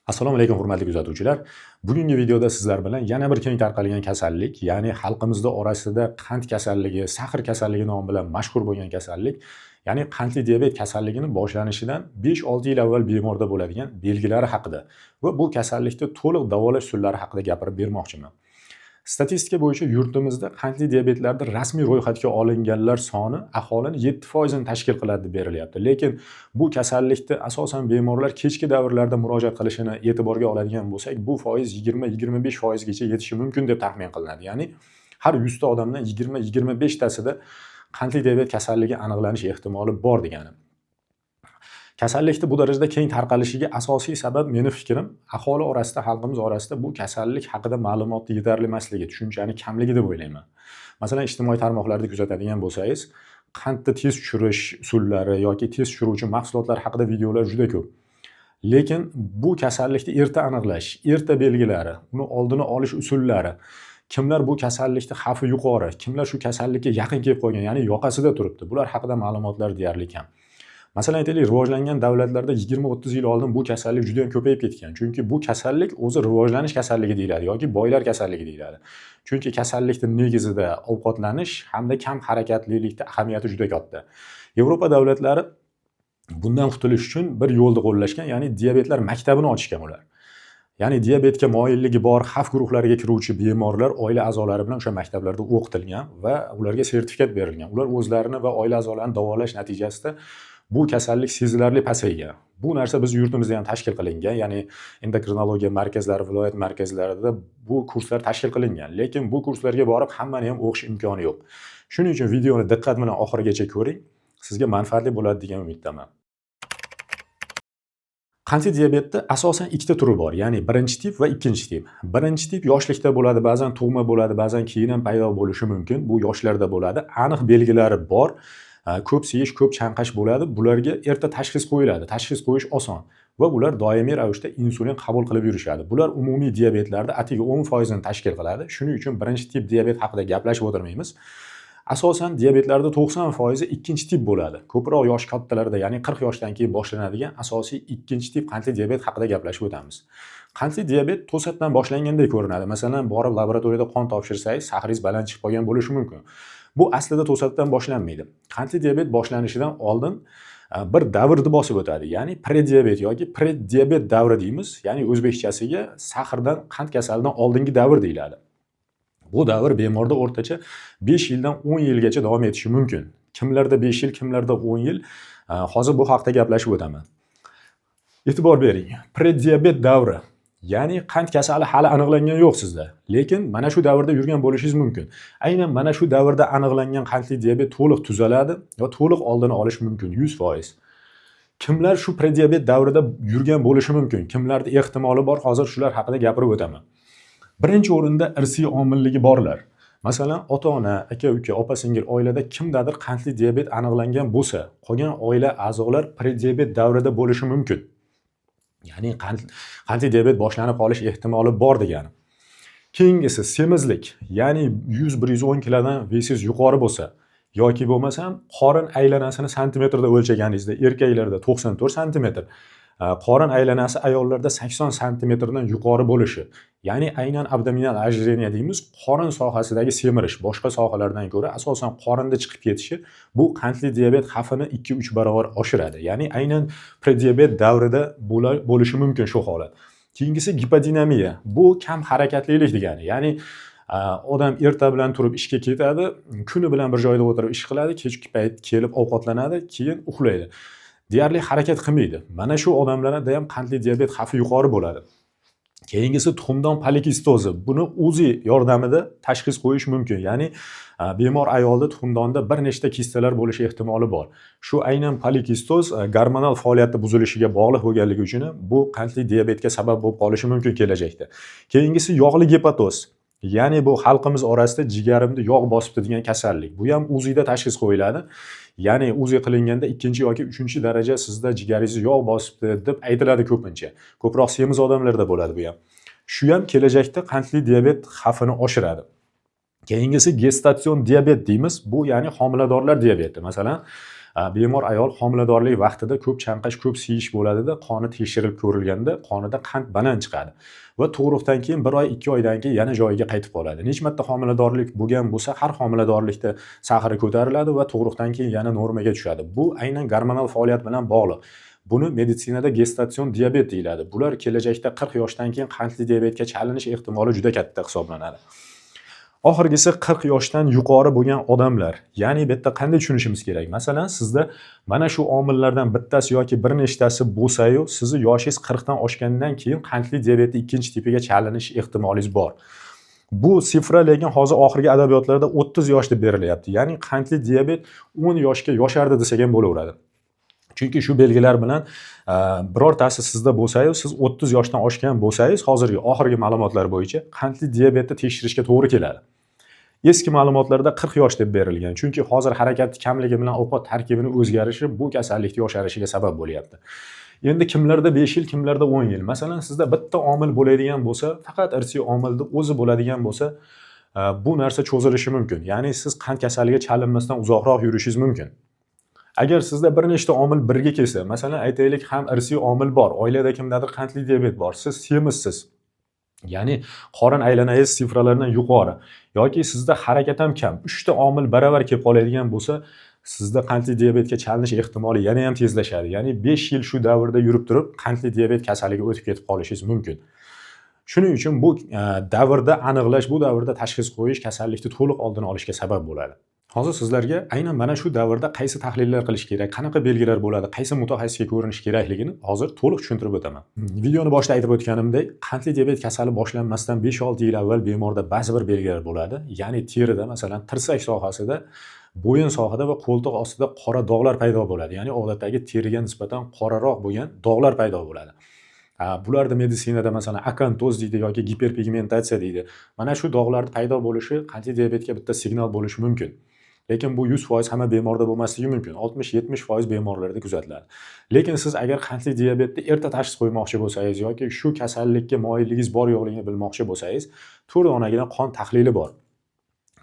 Assalomu alaykum hurmatli kuzatuvchilar. Bugungi videoda sizlar bilan yana bir keng tarqalgan kasallik, ya'ni xalqimizda orasida qand kasalligi, sahr kasalligi nomi bilan mashhur bo'lgan kasallik, ya'ni qandli diabet kasalligining boshlanishidan 5-6 yil avval bemorda bo'ladigan belgilari haqida va bu kasallikni to'liq davolash usullari haqida gapirib bermoqchiman. Statistika bo'yicha yurtimizda qandli diabetlarda rasmiy ro'yxatga olinganlar soni aholining 7% ni tashkil qiladi deb berilyapti. Lekin bu kasallikni asosan bemorlar kechki davrlarda murojaat qilishini e'tiborga oladigan bo'lsak, bu foiz 20-25% gacha yetishi mumkin deb taxmin qilinadi. Ya'ni har 100 ta odamdan 20-25 tasida qandli diabet kasalligi aniqlanish ehtimoli bor degani. Kasallikni bu darajada keng tarqalishiga asosiy sabab meni fikrim, aholi orasida, xalqimiz orasida bu kasallik haqida ma'lumotni yetarli emasligi, tushunchani kamligi deb o'ylayman. Masalan, ijtimoiy tarmoqlarda kuzatadigan bo'lsangiz, qandni tez tushirish usullari yoki tez tushiruvchi mahsulotlar haqida videolar juda ko'p. Lekin bu kasallikni erta aniqlash, erta belgilari, uni oldini olish usullari, kimlar bu kasallikning xavfi yuqori, kimlar shu kasallikka yaqin kelib qolgan, ya'ni yoqasida turibdi. Bular haqida ma'lumotlar deyarli kam. Masalan, aytaylik, rivojlangan davlatlarda 20-30 yil oldin bu kasallik juda ham ko'payib ketgan. Chunki bu kasallik o'zi rivojlanish kasalligi deyiladi yoki boylar kasalligi deyiladi. Chunki kasallikning negizida ovqatlanish hamda kam harakatlilikning ahamiyati juda katta. Yevropa davlatlari bundan qutulish uchun bir yo'lni qo'llashgan, ya'ni diabetlar maktabini ochgan ular. Ya'ni diabetga moyilligi bor xavf guruhlariga kiruvchi bemorlar oila a'zolari bilan o'sha maktablarda o'qitilgan va ularga sertifikat berilgan. Ular o'zlarini va oila a'zolarini davolash natijasida bu kasallik sezilarli pasaygan. Bu narsa biz yurtimizda ham tashkil qilingan, ya'ni endokrinologiya markazlari, viloyat markazlarida bu kurslar tashkil qilingan. Lekin bu kurslarga borib hammani ham o'qish imkoni yo'q. Shuning uchun videoni diqqat bilan oxirigacha ko'ring, sizga manfaatli bo'ladi degan umiddaman. Qandli diabetda asosan ikkita turi bor, ya'ni birinchi tip va ikkinchi tip. Birinchi tip yoshlikda bo'ladi, ba'zan tug'ma bo'ladi, ba'zan keyin ham paydo bo'lishi mumkin. Bu yoshlarda bo'ladi. Aniq belgilari bor. Ko'p seyish, ko'p chanqash bo'ladi. Bularga erta tashxis qo'yiladi. Tashxis qo'yish oson va ular doimiy ravishda insulin qabul qilib yurishadi. Bular umumiy diabetlarda atigi 10% ni tashkil qiladi. Shuning uchun birinchi tip diabet haqida gaplashib o'tirmaymiz. Asosan diabetlarda 90% ikkinchi tip bo'ladi. Ko'proq yosh kattalarda, ya'ni 40 yoshdan keyin boshlanadigan asosiy ikkinchi tip qandli diabet haqida gaplashib o'tamiz. Qandli diabet to'satdan boshlangandek ko'rinadi. Masalan, borib laboratoriyada qon topshirsangiz, sahringiz baland chiqib qolgan bo'lishi mumkin. Bu aslida to'satdan boshlanmaydi. Qandli diabet boshlanishidan oldin bir davrni bosib o'tadi. Ya'ni prediabet yoki preddiabet davri deymiz. Ya'ni o'zbekchasiga sahrdan, qand kasalidan oldingi davr deyiladi. Bu davr bemorda o'rtacha 5 yildan 10 yilgacha davom etishi mumkin. Kimlarda 5 yil, kimlarda 10 yil. Hozir bu haqida gaplashib o'taman. E'tibor bering. Preddiabet davri, ya'ni qand kasali hali aniqlangan yo'q sizda, lekin mana shu davrda yurgan bo'lishingiz mumkin. Aynan mana shu davrda aniqlangan qandli diabet to'liq tuzaladi va to'liq oldini olish mumkin 100%. Kimlar shu prediabet davrida yurgan bo'lishi mumkin? Kimlarda ehtimoli bor? Hozir shular haqida gapirib o'taman. Birinchi o'rinda irsiy omilligi borlar. Masalan, ota-ona, aka-uka, opa-singil oilada kimdadir qandli diabet aniqlangan bo'lsa, qolgan oila a'zolar prediabet davrida bo'lishi mumkin. Ya'ni qandli diabet boshlanib qolish ehtimoli bor degani. Keyingisi semizlik, ya'ni 100-110 kilodan vesingiz yuqori bo'lsa yoki bo'lmasam qorin aylanasini santimetrda o'lchaganingizda erkaklarda 94 santimetr, qorin aylanasi ayollarda 80 santimetrdan yuqori bo'lishi, ya'ni aynan abdominal ojireniya deymiz, qorin sohasidagi semirish boshqa sohalardan ko'ra asosan qorinda chiqib ketishi bu qandli diabet xavfini 2-3 barobar oshiradi. Ya'ni aynan prediabet davrida bo'lishi mumkin shu holat. Keyingisi gipodinamiya. Bu kam harakatlilik degani. Ya'ni odam erta bilan turib ishga ketadi, kuni bilan bir joyda o'tirib ish qiladi, kechki payt kelib ovqatlanadi, keyin uxlaydi. Deyarli harakat qilmaydi. Mana shu odamlarda ham qandli diabet xavfi yuqori bo'ladi. Keyingisi tuxumdon polikistozi. Buni UZI yordamida tashxis qo'yish mumkin. Ya'ni bemor ayolda tuxumdonda bir nechta kistalar bo'lishi ehtimoli bor. Shu aynan polikistoz gormonal faoliyatni buzilishiga bog'liq bo'lganligi uchun bu qandli diabetga sabab bo'lib qolishi mumkin kelajakda. Keyingisi yog'li gepatoz. Ya'ni bu xalqimiz orasida jigarimda yog' bosibdi degan kasallik. Bu ham UZIda tashxis qo'yiladi. Ya'ni UZI qilinganda 2 yoki 3 daraja sizda jigaringiz yog' bosibdi deb aytiladi ko'pincha. Ko'proq semiz odamlarda bo'ladi bu ham. Shu ham kelajakda qandli diabet xavfini oshiradi. Keyingisi gestatsion diabet deymiz. Bu ya'ni homiladorlar diabeti. Masalan, bemor ayol homiladorlik vaqtida ko'p chanqash, ko'p siyish bo'ladida, qoni tekshirilib ko'rilganda qonida qand banan chiqadi va tug'ruqdan keyin 1 oy 2 oydan keyin yana joyiga qaytib qoladi. Necha marta homiladorlik bo'lgan bo'lsa, har homiladorlikda sahari ko'tariladi va tug'ruqdan keyin yana normaga tushadi. Bu aynan gormonal faoliyat bilan bog'liq. Buni meditsinada gestatsion diabet deyiladi. Bular kelajakda 40 yoshdan keyin qandli diabetga chalinish ehtimoli juda katta hisoblanadi. Oxirgisi 40 yoshdan yuqori bo'lgan odamlar. Ya'ni bu yerda qanday tushunishimiz kerak? Masalan, sizda mana shu omillardan bittasi yoki bir nechtasi bo'lsa-yu, sizni yoshingiz 40 dan oshgandan keyin qandli diabetning ikkinchi tipiga chalinish ehtimolingiz bor. Bu sifra lekin hozir oxirgi adabiyotlarda 30 yosh deb berilyapti. Ya'ni qandli diabet 10 yoshga yoshardi desak ham bo'laveradi. Chunki shu belgilar bilan birortasi sizda bo'lsa-yu, siz 30 yoshdan oshgan bo'lsangiz, hozirgi oxirgi ma'lumotlar bo'yicha qandli diabetni tekshirishga to'g'ri keladi. Eski ma'lumotlarda 40 yosh deb berilgan. Chunki hozir harakatning kamligi bilan ovqat tarkibining o'zgarishi bu kasallikning yosharishiga sabab bo'lyapti. Endi kimlarda 5 yil, kimlarda 10 yil. Masalan, sizda bitta omil bo'ladigan bo'lsa, faqat irsiy omilni o'zi bo'ladigan bo'lsa, bu narsa cho'zilishi mumkin. Ya'ni siz qand kasalligiga chalinmasdan uzoqroq yurishingiz mumkin. Agar sizda bir nechta omil birga kelsa, masalan, aytaylik ham irsiy omil bor, oilada kimdadir qandli diabet bor, siz semizsiz. Ya'ni qorin aylanangiz sifralardan yuqori yoki sizda harakat ham kam, 3 ta omil baravar kelib qoladigan bo'lsa, sizda qandli diabetga chalinish ehtimoli yana ham tezlashadi. Ya'ni 5 yil shu davrda yurib turib, qandli diabet kasalligi o'tib ketib qolishingiz mumkin. Shuning uchun bu davrda aniqlash, bu davrda tashxis qo'yish kasallikni to'liq oldini olishga sabab bo'ladi. Hozir sizlarga aynan mana shu davrda qaysi tahlillar qilish kerak, qanaqa belgilar bo'ladi, qaysi mutaxassisga ko'rinish kerakligini hozir to'liq tushuntirib o'taman. Videoni boshida aytib o'tganimdek, qandli diabet kasali boshlanmasdan 5-6 yil avval bemorda ba'zi bir belgilar bo'ladi. Ya'ni terida, masalan, tirsak sohasida, bo'yin sohada va qo'ltiq ostida qora dog'lar paydo bo'ladi. Ya'ni odatdagi teriga nisbatan qoraroq bo'lgan dog'lar paydo bo'ladi. Bularda meditsinada masalan akantoz deydi yoki giperpigmentatsiya deydi. Mana shu dog'larning paydo bo'lishi qandli diabetga bitta signal bo'lishi mumkin. Lekin bu 100% hamma bemorda bo'lmasligi mumkin. 60-70% bemorlarda kuzatiladi. Lekin siz agar qandli diabetni erta tashxis qo'ymoqchi bo'lsangiz yoki shu kasallikka moyilligingiz bor yo'qligini bilmoqchi bo'lsangiz, 4 donagina qon tahlili bor.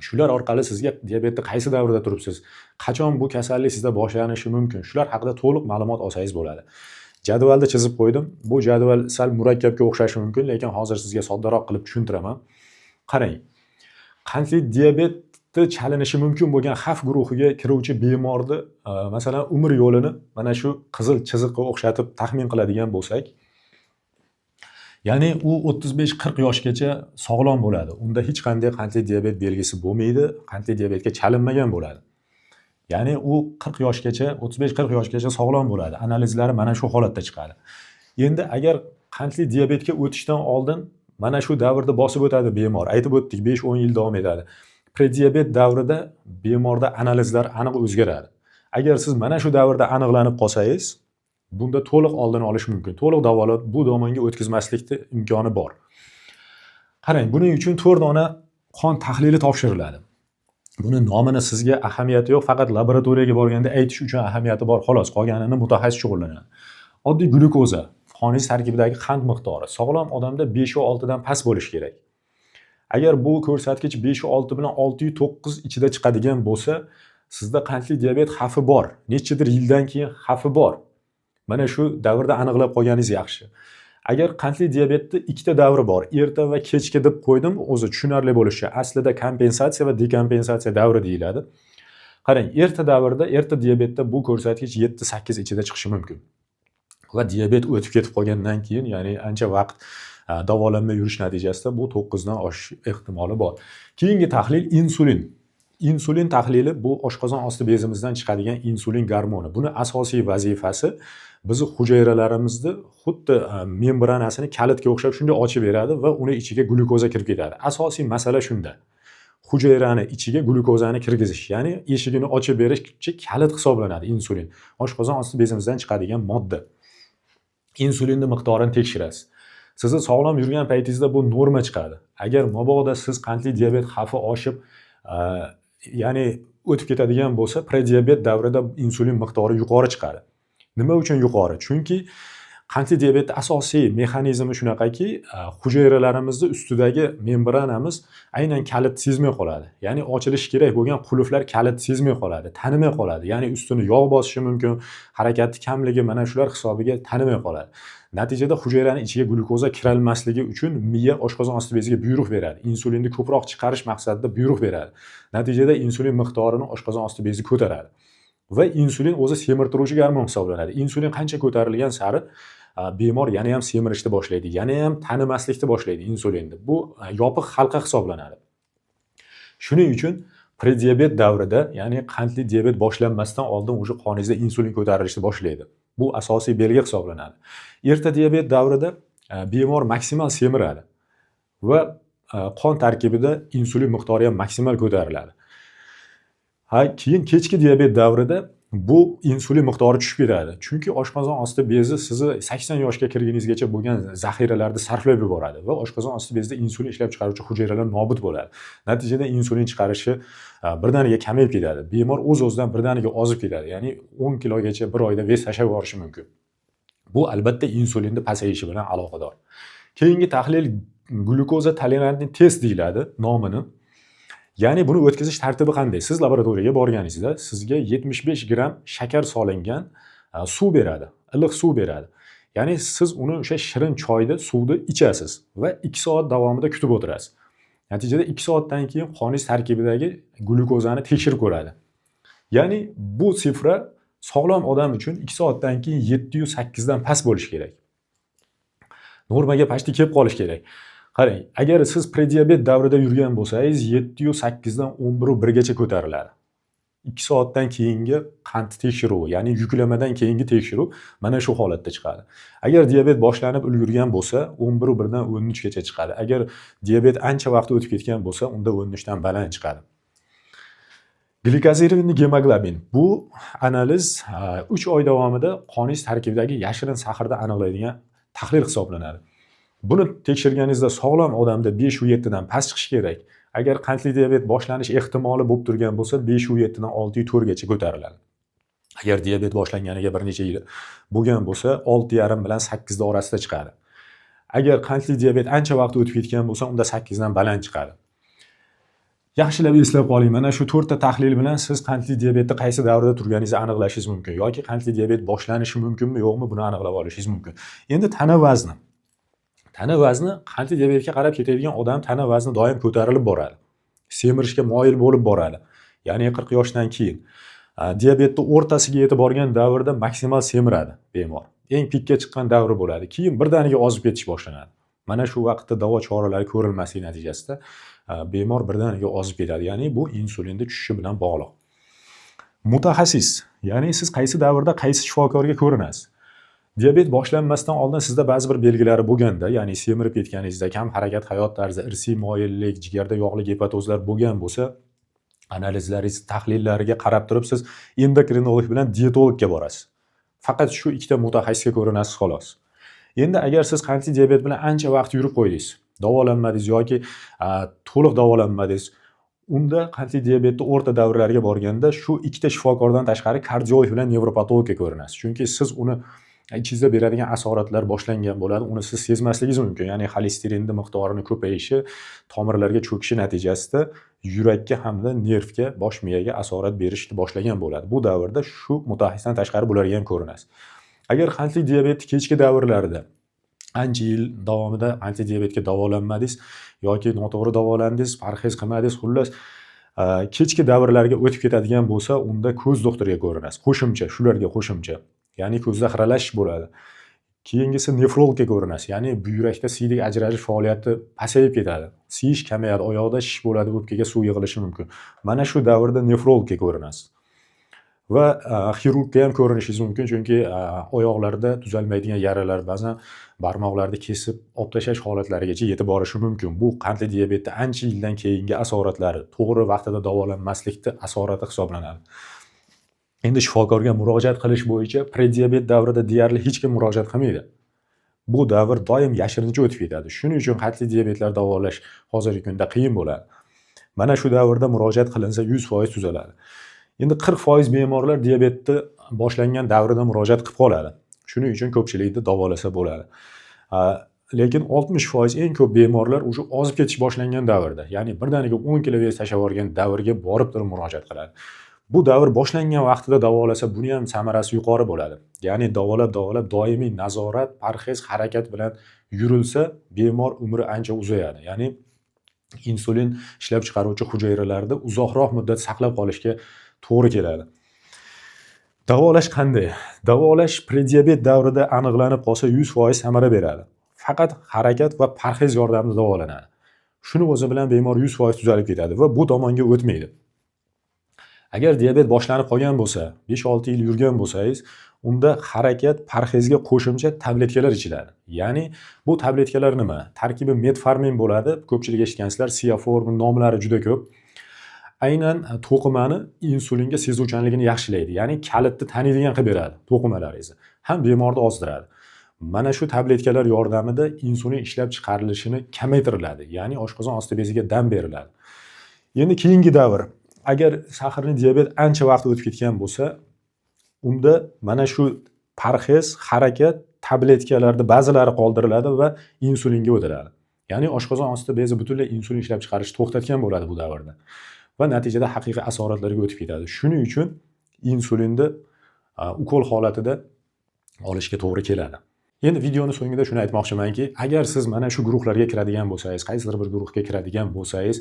Shular orqali sizga diabetni qaysi davrda turibsiz, qachon bu kasallik sizda boshlanishi mumkin, shular haqida to'liq ma'lumot olsangiz bo'ladi. Jadvalda chizib qo'ydim. Bu jadval sal murakkabga o'xshashi mumkin, lekin hozir sizga soddaroq qilib tushuntiraman. Qarang. Qandli diabetni chalinishi mumkin bo'lgan xavf guruhiga kiruvchi bemorni, masalan, umr yo'lini mana shu qizil chiziqqa o'xshatib taxmin qiladigan bo'lsak, ya'ni u 35-40 yoshgacha sog'lom bo'ladi. Unda hech qanday qandli diabet belgisi bo'lmaydi, qandli diabetga chalinmagan bo'ladi. Ya'ni u 40 yoshgacha, 35-40 yoshgacha sog'lom bo'ladi. Analizlari mana shu holatda chiqadi. Endi agar qandli diabetga o'tishdan oldin mana shu davrda bosib o'tadi bemor. Aytib o'tdik, 5-10 yil davom etadi. Prediabet davrida bemorda analizlar aniq o'zgaradi. Agar siz mana shu davrda aniqlanib qolsangiz, bunda to'liq oldini olish mumkin. To'liq davolat bu tomonga o'tkazmaslikning imkoni bor. Qarang, buning uchun 4 dona qon tahlili topshiriladi. Buni nomini sizga ahamiyati yo'q, faqat laboratoriyaga borganda aytish uchun ahamiyati bor, xolos. Qolganini mutaxassis shug'ullanadi. Oddiy glyukoza, qoningiz tarkibidagi qand miqdori sog'lom odamda 5-6 dan past bo'lishi kerak. Agar bu ko'rsatkich 5-6 bilan 6-9 ichida chiqadigan bo'lsa, sizda qandli diabet xavfi bor. Nechadir yildan keyin xavfi bor. Mana shu davrda aniqlab qolganingiz yaxshi. Agar qandli diabetni ikkita davri bor, erta va kechki deb qo'ydim, o'zi tushunarli bo'lishi. Aslida kompensatsiya va dekompensatsiya davri deyiladi. Qarang, erta davrda, erta diabetda bu ko'rsatkich 7-8 ichida chiqishi mumkin. Va diabet o'tib ketib qolgandan keyin, ya'ni ancha vaqt davolanmay yurish natijasida bu 9 dan oshish ehtimoli bor. Keyingi tahlil insulin. Insulin tahlili bu oshqozon osti bezimizdan chiqadigan insulin gormoni. Buni asosiy vazifasi bizni hujayralarimizni xuddi membranasini kalitga o'xshab shunday ochib beradi va uni ichiga glyukoza kirib ketadi. Asosiy masala shunda. Hujayrani ichiga glyukozani kirgizish, ya'ni eshigini ochib berishchi kalit hisoblanadi insulin. Oshqozon osti bezimizdan chiqadigan modda. Insulinning miqdorini tekshirasiz. Sizni sog'lom yurgan paytingizda bu norma chiqadi. Agar mabodo siz qandli diabet xavfi oshib, ya'ni o'tib ketadigan bo'lsa, prediabet davrida insulin miqdori yuqori chiqadi. Nima uchun yuqori? Chunki Qandli diabetning asosiy mexanizmi shunaqaki, hujayralarimizni ustidagi membranamiz aynan kalit sezmay qoladi. Ya'ni ochilishi kerak bo'lgan qulflar kalit sezmay qoladi, tanimay qoladi. Ya'ni ustini yog' bosishi mumkin, harakati kamligi mana shular hisobiga tanimay qoladi. Natijada hujayraning ichiga glyukoza kirolmasligi uchun miya oshqozon osti beziga buyruq beradi. Insulinni ko'proq chiqarish maqsadida buyruq beradi. Natijada insulin miqdorini oshqozon osti bezi ko'taradi. Va insulin o'zi semirtiruvchi gormon hisoblanadi. Insulin qancha ko'tarilgan sari bemor yana ham semirishni boshlaydi, yana ham tanimaslikni boshlaydi insulinni. Bu yopiq halqa hisoblanadi. Shuning uchun prediabet davrida, ya'ni qandli diabet boshlanmasdan oldin o'sha qoningizda insulin ko'tarilishni boshlaydi. Bu asosiy belgi hisoblanadi. Erta diabet davrida bemor maksimal semiradi va qon tarkibida insulin miqdori ham maksimal ko'tariladi. Keyin kechki diabet davrida bu insulin miqdori tushib ketadi. Chunki oshqozon osti bezi sizni 80 yoshga kirganingizgacha bo'lgan zaxiralarni sarflab yuboradi va oshqozon osti bezida insulin ishlab chiqaruvchi hujayralar nobud bo'ladi. Natijada insulin chiqarishi birdaniga kamayib ketadi. Bemor o'z-o'zidan birdaniga ozib ketadi. Ya'ni 10 kilogacha bir oyda vez tashlab yuborishi mumkin. Bu albatta insulinni pasayishi bilan aloqador. Keyingi tahlil glyukoza tolerantni test deyiladi nomini. Ya'ni buni o'tkazish tartibi qanday? Siz laboratoriyaga borganingizda sizga 75 gram shakar solingan suv beradi, iliq suv beradi. Ya'ni siz uni o'sha shirin choyda suvni ichasiz va 2 soat davomida kutib o'tirasiz. Natijada 2 soatdan keyin qoningiz tarkibidagi glyukozani tekshirib ko'radi. Ya'ni bu sifra sog'lom odam uchun 2 soatdan keyin 708 dan past bo'lishi kerak. Normaga pashti kelib qolish kerak. Qarang, agar siz prediabet davrida yurgan bo'lsangiz 708 dan 11.1 gacha ko'tariladi. 2 soatdan keyingi qand tekshiruvi, ya'ni yuklamadan keyingi tekshiruv mana shu holatda chiqadi. Agar diabet boshlanib ulgurgan bo'lsa, 11.1 dan 13 gacha chiqadi. Agar diabet ancha vaqt o'tib ketgan bo'lsa, unda 13 dan baland chiqadi. Glikozirovniy gemoglobin. Bu analiz 3 oy davomida qoningiz tarkibidagi yashirin sahrni aniqlaydigan tahlil hisoblanadi. Buni tekshirganingizda sog'lom odamda 5-7 dan past chiqishi kerak. Agar qandli diabet boshlanish ehtimoli bo'lib turgan bo'lsa, 5-7 dan 6-4 gacha ko'tariladi. Agar diabet boshlanganiga bir necha yil bo'lgan bo'lsa, 6,5 bilan 8 da orasida chiqadi. Agar qandli diabet ancha vaqt o'tib ketgan bo'lsa, unda 8 dan baland chiqadi. Yaxshilab eslab qoling, mana shu 4 ta tahlil bilan siz qandli diabetni qaysi davrda turganingizni aniqlashingiz mumkin yoki qandli diabet boshlanishi mumkinmi, yo'qmi, buni aniqlab olishingiz mumkin. Endi tana vazni. Tana vazni qandli diabetga qarab ketadigan odam tana vazni doim ko'tarilib boradi. Semirishga moyil bo'lib boradi. Ya'ni 40 yoshdan keyin. Diabetni o'rtasiga yetib borgan davrda maksimal semiradi bemor. Eng pikka chiqqan davri bo'ladi. Keyin birdaniga ozib ketish boshlanadi. Mana shu vaqtda davo choralari ko'rilmasligi natijasida bemor birdaniga ozib ketadi. Ya'ni bu insulinning tushishi bilan bog'liq. Mutaxassis, ya'ni siz qaysi davrda qaysi shifokorga ko'rinasiz? Diabet boshlanmasdan oldin sizda ba'zi bir belgilari bo'lganda, ya'ni semirib ketganingizda, kam harakat hayot tarzi, irsiy moyillik, jigarda yog'li gepatozlar bo'lgan bo'lsa, analizlaringiz, tahlillariga qarab turib siz endokrinolog bilan dietologga borasiz. Faqat shu ikkita mutaxassisga ko'rinasiz xolos. Endi agar siz qandli diabet bilan ancha vaqt yurib qo'ydingiz, davolanmadingiz yoki to'liq davolanmadingiz, unda qandli diabetning o'rta davrlariga borganda shu ikkita shifokordan tashqari kardiolog bilan nevropatologga ko'rinasiz. Chunki siz uni ichingizda beradigan asoratlar boshlangan bo'ladi, uni siz sezmasligingiz mumkin. Ya'ni xolesterinning miqdorining ko'payishi, tomirlarga cho'kishi natijasida yurakka hamda nervga, bosh miyaga asorat berishni boshlagan bo'ladi. Bu davrda shu mutaxassisdan tashqari bularga ham ko'rinasiz. Agar qandli diabet kechki davrlarida ancha yil davomida qandli diabetga davolanmadingiz yoki noto'g'ri davolandingiz, parhez qilmadingiz, xullas kechki davrlarga o'tib ketadigan bo'lsa, unda ko'z doktoriga ko'rinasiz. Qo'shimcha, shularga qo'shimcha. Ya'ni ko'zda xiralashish bo'ladi. Keyingisi nefrologga ko'rinasiz. Ya'ni buyrakda siydik ajralish faoliyati pasayib ketadi. Siyish kamayadi, oyoqda shish bo'ladi, o'pkaga suv yig'ilishi mumkin. Mana shu davrda nefrologga ko'rinasiz. Va xirurgga ham ko'rinishingiz mumkin, chunki oyoqlarda tuzalmaydigan yaralar, ba'zan barmoqlarni kesib olib tashlash holatlarigacha yetib borishi mumkin. Bu qandli diabetning ancha yildan keyingi asoratlari, to'g'ri vaqtida davolanmaslikning asorati hisoblanadi. Endi shifokorga murojaat qilish bo'yicha prediabet davrida deyarli hech kim murojaat qilmaydi. Bu davr doim yashirincha o'tib ketadi. Shuning uchun qandli diabetlar davolash hozirgi kunda qiyin bo'ladi. Mana shu davrda murojaat qilinsa 100% tuzaladi. Endi 40% bemorlar diabetni boshlangan davrida murojaat qilib qoladi. Shuning uchun ko'pchilikni davolasa bo'ladi. Lekin 60% eng ko'p bemorlar o'sha ozib ketish boshlangan davrda, ya'ni birdaniga 10 kilo vес tashlab yuborgan davrga borib turib murojaat qiladi. Bu davr boshlangan vaqtida davolasa buni ham samarasi yuqori bo'ladi. Ya'ni davolab doimiy nazorat, parhez, harakat bilan yurilsa, bemor umri ancha uzayadi. Ya'ni insulin ishlab chiqaruvchi hujayralarda uzoqroq muddat saqlab qolishga to'g'ri keladi. Davolash qanday? Davolash prediabet davrida aniqlanib qolsa 100% samara beradi. Faqat harakat va parhez yordamida davolanadi. Shuni o'zi bilan bemor 100% tuzalib ketadi va bu tomonga o'tmaydi. Agar diabet boshlanib qolgan bo'lsa, 5-6 yil yurgan bo'lsangiz, unda harakat, parhezga qo'shimcha tabletkalar ichiladi. Ya'ni bu tabletkalar nima? Tarkibi metformin bo'ladi. Ko'pchilik eshitgansizlar, Siaform nomlari juda ko'p. Aynan to'qimani insulinga sezuvchanligini yaxshilaydi. Ya'ni kalitni taniydigan qilib beradi to'qimalaringizni. Ham bemorni ozdiradi. Mana shu tabletkalar yordamida insulin ishlab chiqarilishini kamaytiriladi. Ya'ni oshqozon osti beziga dam beriladi. Endi keyingi davr. Agar sahrli diabet ancha vaqt o'tib ketgan bo'lsa, unda mana shu parhez, harakat, tabletkalarda ba'zilari qoldiriladi va insulinga o'tiladi. Ya'ni oshqozon osti bezi butunlay insulin ishlab chiqarishni to'xtatgan bo'ladi bu davrda. Va natijada haqiqiy asoratlarga o'tib ketadi. Shuning uchun insulinni ukol holatida olishga to'g'ri keladi. Endi videoning so'ngida shuni aytmoqchimanki, agar siz mana shu guruhlarga kiradigan bo'lsangiz, qaysidir bir guruhga kiradigan bo'lsangiz,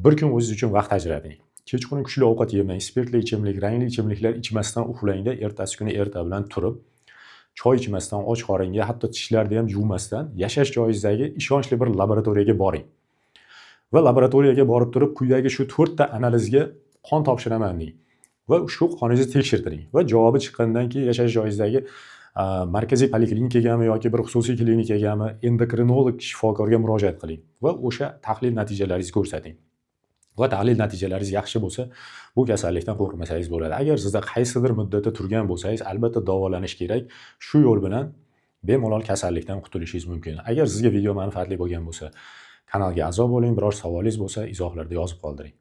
bir kun o'zingiz uchun vaqt ajrating. Kechqurun kuchli ovqat yemang, spirtli ichimlik, rangli ichimliklar ichmasdan uxlangda, ertasi kuni erta bilan turib, choy ichmasdan, och qoringa, hatto tishlarni ham yuvmasdan yashash joyingizdagi ishonchli bir laboratoriyaga boring. Va laboratoriyaga borib turib, quyidagi shu 4 ta analizga qon topshiraman deng. Va shu qoningizni tekshirtiring va javobi chiqqandan keyin yashash joyingizdagi markaziy poliklinikagami yoki bir xususiy klinikagami endokrinolog shifokorga murojaat qiling va o'sha tahlil natijalaringizni ko'rsating. Va tahlil natijalaringiz yaxshi bo'lsa, bu kasallikdan qo'rqmasangiz bo'ladi. Agar sizda qaysidir muddatda turgan bo'lsangiz, albatta davolanish kerak. Shu yo'l bilan bemalol kasallikdan qutulishingiz mumkin. Agar sizga video manfaatli bo'lgan bo'lsa, kanalga a'zo bo'ling, biror savolingiz bo'lsa, izohlarda yozib qoldiring.